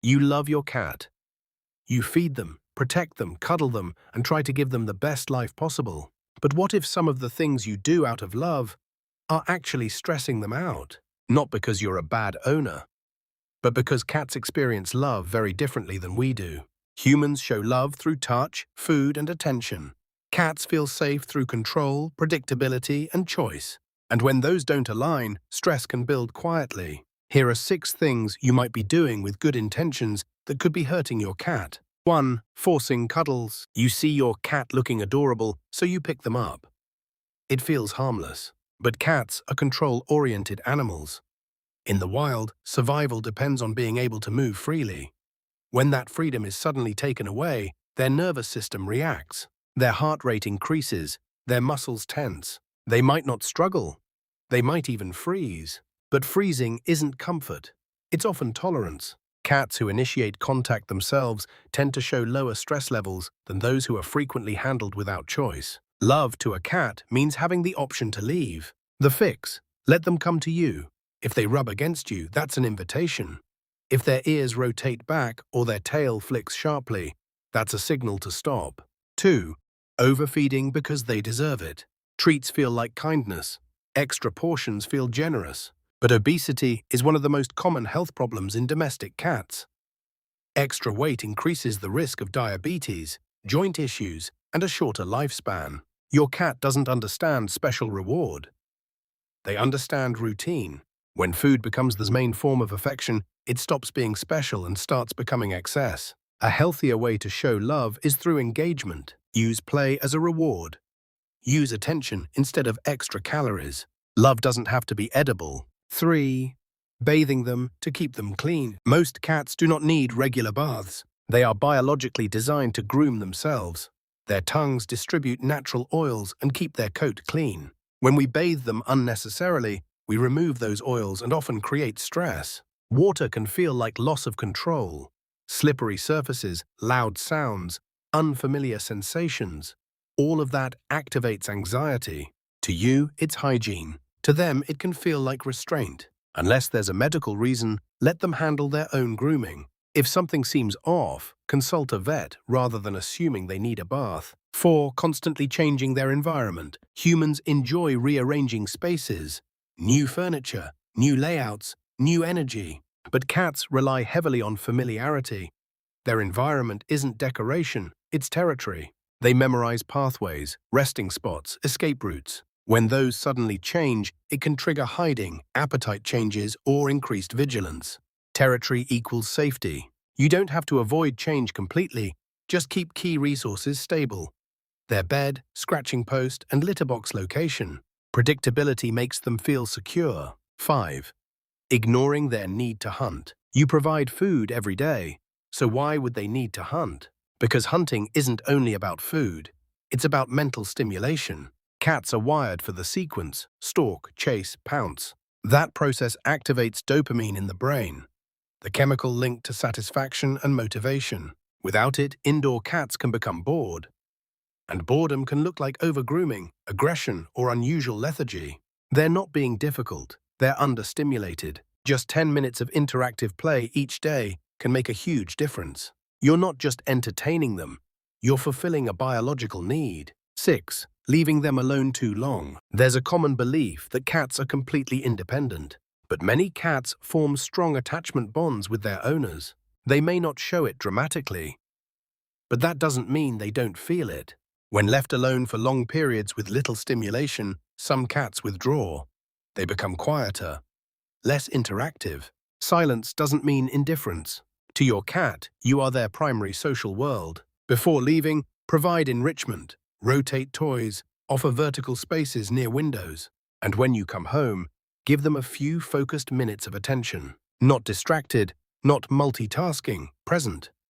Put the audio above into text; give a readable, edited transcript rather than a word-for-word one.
You love your cat. You feed them, protect them, cuddle them, and try to give them the best life possible. But what if some of the things you do out of love are actually stressing them out? Not because you're a bad owner, but because cats experience love very differently than we do. Humans show love through touch, food, and attention. Cats feel safe through control, predictability, and choice. And when those don't align, stress can build quietly. Here are 6 things you might be doing with good intentions that could be hurting your cat. 1. Forcing cuddles. You see your cat looking adorable, so you pick them up. It feels harmless. But cats are control-oriented animals. In the wild, survival depends on being able to move freely. When that freedom is suddenly taken away, their nervous system reacts. Their heart rate increases, their muscles tense. They might not struggle. They might even freeze. But freezing isn't comfort. It's often tolerance. Cats who initiate contact themselves tend to show lower stress levels than those who are frequently handled without choice. Love to a cat means having the option to leave. The fix: let them come to you. If they rub against you, that's an invitation. If their ears rotate back or their tail flicks sharply, that's a signal to stop. 2. Overfeeding because they deserve it. Treats feel like kindness. Extra portions feel generous. But obesity is one of the most common health problems in domestic cats. Extra weight increases the risk of diabetes, joint issues, and a shorter lifespan. Your cat doesn't understand special reward. They understand routine. When food becomes the main form of affection, it stops being special and starts becoming excess. A healthier way to show love is through engagement. Use play as a reward. Use attention instead of extra calories. Love doesn't have to be edible. 3. Bathing them to keep them clean. Most cats do not need regular baths. They are biologically designed to groom themselves. Their tongues distribute natural oils and keep their coat clean. When we bathe them unnecessarily, we remove those oils and often create stress. Water can feel like loss of control. Slippery surfaces, loud sounds, unfamiliar sensations. All of that activates anxiety. To you, it's hygiene. To them, it can feel like restraint. Unless there's a medical reason, let them handle their own grooming. If something seems off, consult a vet rather than assuming they need a bath. 4. Constantly changing their environment. Humans enjoy rearranging spaces. New furniture, new layouts, new energy. But cats rely heavily on familiarity. Their environment isn't decoration, it's territory. They memorize pathways, resting spots, escape routes. When those suddenly change, it can trigger hiding, appetite changes, or increased vigilance. Territory equals safety. You don't have to avoid change completely, just keep key resources stable. Their bed, scratching post, and litter box location. Predictability makes them feel secure. 5. Ignoring their need to hunt. You provide food every day, so why would they need to hunt? Because hunting isn't only about food, it's about mental stimulation. Cats are wired for the sequence: stalk, chase, pounce. That process activates dopamine in the brain, the chemical linked to satisfaction and motivation. Without it, indoor cats can become bored. And boredom can look like overgrooming, aggression, or unusual lethargy. They're not being difficult, they're understimulated. Just 10 minutes of interactive play each day can make a huge difference. You're not just entertaining them, you're fulfilling a biological need. 6. Leaving them alone too long. There's a common belief that cats are completely independent, but many cats form strong attachment bonds with their owners. They may not show it dramatically, but that doesn't mean they don't feel it. When left alone for long periods with little stimulation, some cats withdraw. They become quieter, less interactive. Silence doesn't mean indifference. To your cat, you are their primary social world. Before leaving, provide enrichment. Rotate toys, offer vertical spaces near windows. And when you come home, give them a few focused minutes of attention. Not distracted, not multitasking, present.